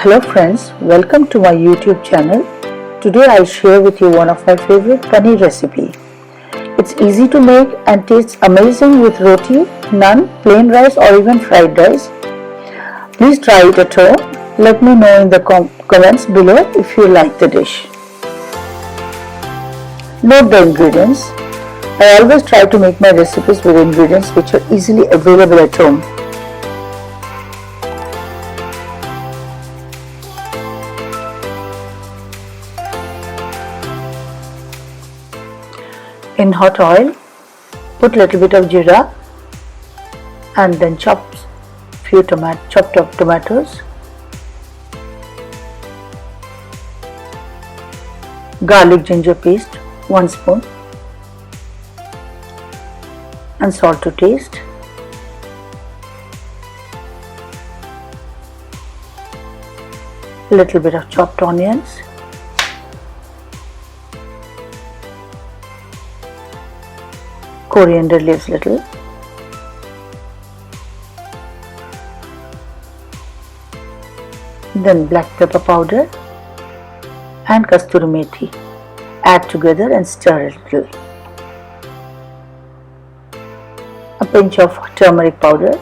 Hello friends, welcome to my YouTube channel. Today I'll share with you one of my favorite paneer recipe. It's easy to make and tastes amazing with roti, naan, plain rice or even fried rice. Please try it at home. Let me know in the comments below if you like the dish. Note the ingredients. I always try to make my recipes with ingredients which are easily available at home. In hot oil, put little bit of jeera and then chopped up tomatoes, garlic ginger paste 1 spoon and salt to taste. Little bit of chopped onions, coriander leaves little, then black pepper powder and kasturi methi. Add together and stir a little. A pinch of turmeric powder,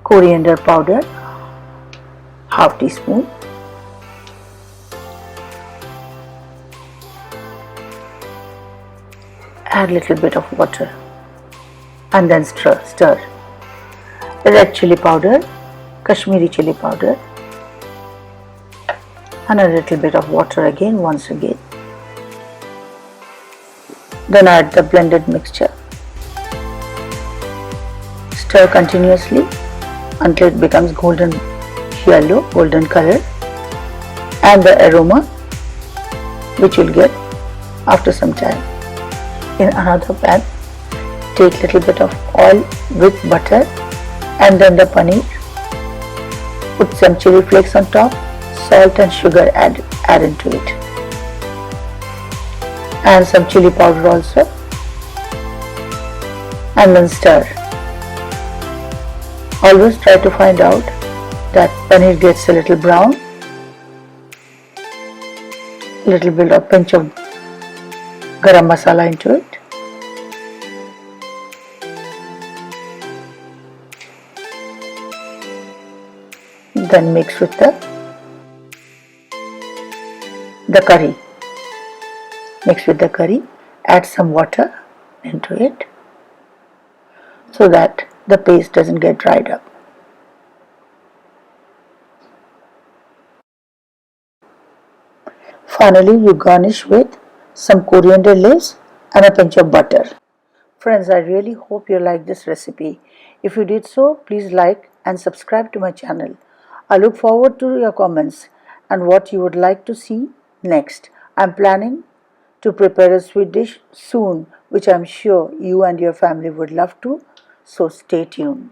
coriander powder ½ teaspoon, add little bit of water and then stir. Red chili powder, Kashmiri chili powder and a little bit of water once again. Then add the blended mixture. Stir continuously until it becomes golden color, and the aroma which you'll get after some time. In another pan, take little bit of oil with butter and then the paneer. Put some chili flakes on top, salt and sugar add into it, and some chili powder also, and then stir. Always try to find out that paneer gets a little brown. Little bit of pinch of Garam masala into it. Then mix with the curry. Mix with the curry. Add some water into it so that the paste doesn't get dried up. Finally, you garnish with some coriander leaves and a pinch of butter. Friends, I really hope you like this recipe. If you did so, please like and subscribe to my channel. I look forward to your comments and what you would like to see next. I'm planning to prepare a sweet dish soon, which I'm sure you and your family would love to, so stay tuned.